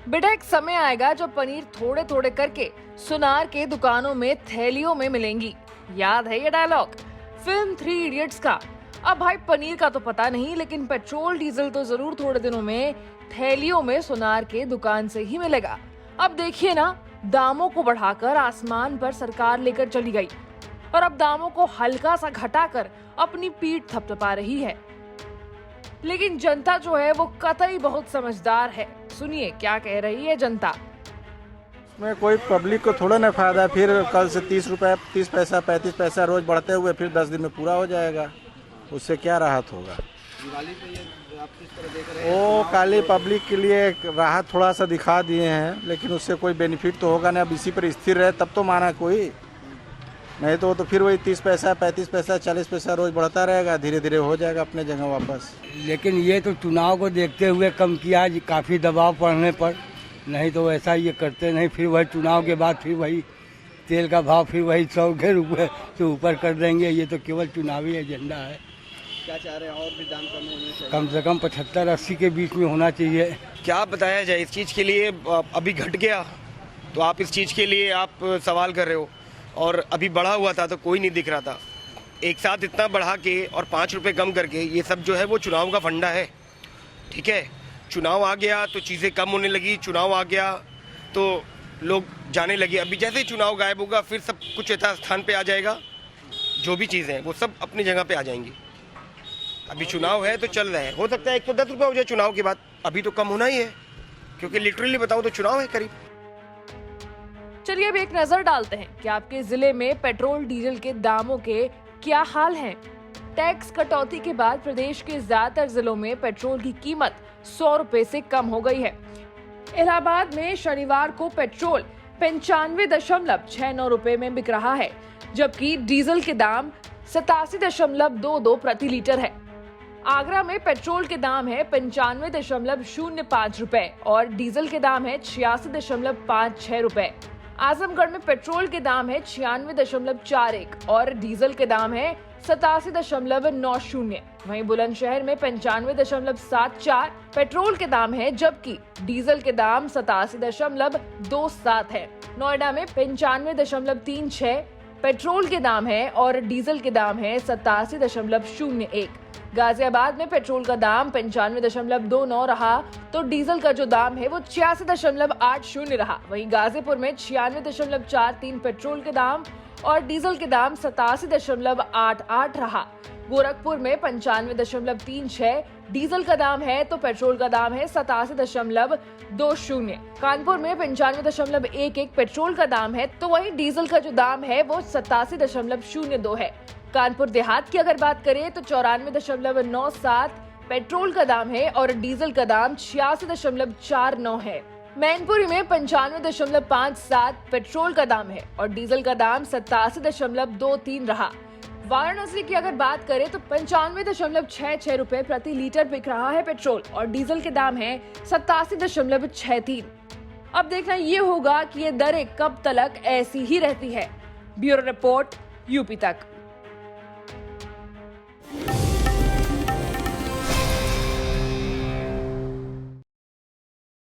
बेटा एक समय आएगा जब पनीर थोड़े थोड़े करके सुनार के दुकानों में थैलियों में मिलेंगी। याद है ये डायलॉग फिल्म 3 इडियट्स का। अब भाई पनीर का तो पता नहीं, लेकिन पेट्रोल डीजल तो जरूर थोड़े दिनों में थैलियों में सुनार के दुकान से ही मिलेगा। अब देखिए ना, दामों को बढ़ाकर आसमान पर सरकार लेकर चली गई और अब दामों को हल्का सा घटाकर अपनी पीठ थपथपा रही है। लेकिन जनता जो है वो कतई बहुत समझदार है। सुनिए क्या कह रही है जनता। में कोई पब्लिक को थोड़ा ना फायदा है। फिर कल से 30 रुपये 30 पैसा 35 पैसा रोज बढ़ते हुए फिर 10 दिन में पूरा हो जाएगा। उससे क्या राहत होगा? दिवाली पे ये आप किस तरह देख रहे हैं? वो काली पब्लिक के लिए राहत थोड़ा सा दिखा दिए हैं, लेकिन उससे कोई बेनिफिट तो होगा नहीं। अब इसी पर स्थिर रहे तब तो माना कोई, नहीं तो फिर वही 30 पैसा 35 पैसा 40 पैसा रोज बढ़ता रहेगा, धीरे धीरे हो जाएगा अपने जगह वापस। लेकिन ये तो चुनाव को देखते हुए कम किया, काफ़ी दबाव पड़ने पर, नहीं तो ऐसा ये करते नहीं। फिर वही चुनाव के बाद फिर वही तेल का भाव फिर वही 100 के रुपये से ऊपर कर देंगे। ये तो केवल चुनावी एजेंडा है। क्या चाह रहे हैं और भी दाम कम होने चाहिए? कम से कम 75-80 के बीच में होना चाहिए। क्या बताया जाए इस चीज़ के लिए? अभी घट गया तो आप इस चीज़ के लिए आप सवाल कर रहे हो, और अभी बढ़ा हुआ था तो कोई नहीं दिख रहा था। एक साथ इतना बढ़ा के और 5 रुपये कम करके, ये सब जो है वो चुनाव का फंडा है। ठीक है, चुनाव आ गया तो चीज़ें कम होने लगी, चुनाव आ गया तो लोग जाने लगे। अभी जैसे ही चुनाव गायब होगा फिर सब कुछ यथास्थान पे आ जाएगा। जो भी चीज़ें हैं वो सब अपनी जगह पे आ जाएंगी। अभी चुनाव है तो चल रहे हैं, हो सकता है 110 रुपये हो जाए चुनाव के बाद। अभी तो कम होना ही है, क्योंकि लिटरली बताऊं तो चुनाव है करीब। चलिए अब एक नजर डालते हैं कि आपके जिले में पेट्रोल डीजल के दामों के क्या हाल हैं। टैक्स कटौती के बाद प्रदेश के ज्यादातर जिलों में पेट्रोल की कीमत 100 रुपए से कम हो गई है। इलाहाबाद में शनिवार को पेट्रोल 95.69 रुपए में बिक रहा है, जबकि डीजल के दाम 87.22 प्रति लीटर है। आगरा में पेट्रोल के दाम है 95.05 रुपए और डीजल के दाम है 86.56 रुपए। आजमगढ़ में पेट्रोल के दाम है 96.41 और डीजल के दाम है 87.90। वहीं बुलंदशहर में 95.74 पेट्रोल के दाम है, जबकि डीजल के दाम 87.27 है। नोएडा में 95.36 पेट्रोल के दाम है और डीजल के दाम है 87.01। गाजियाबाद में पेट्रोल का दाम 95.29 रहा तो डीजल का जो दाम है वो 86.80 रहा। वहीं गाजीपुर में 96.43 पेट्रोल के दाम और डीजल के दाम 87.88 रहा। गोरखपुर में 95.36 डीजल का दाम है तो पेट्रोल का दाम है 87.20। कानपुर में 95.11 पेट्रोल का दाम है तो वहीं डीजल का जो दाम है वो 87.02 है। कानपुर देहात की अगर बात करें तो 94.97 पेट्रोल का दाम है और डीजल का दाम 86.49 है। मैनपुरी में 95.57 पेट्रोल का दाम है और डीजल का दाम 87.23 रहा। वाराणसी की अगर बात करें तो 95.66 रुपए प्रति लीटर बिक रहा है पेट्रोल और डीजल के दाम है 87.63। अब देखना ये होगा कि ये दरें कब तक ऐसी ही रहती है। ब्यूरो रिपोर्ट, यूपी तक।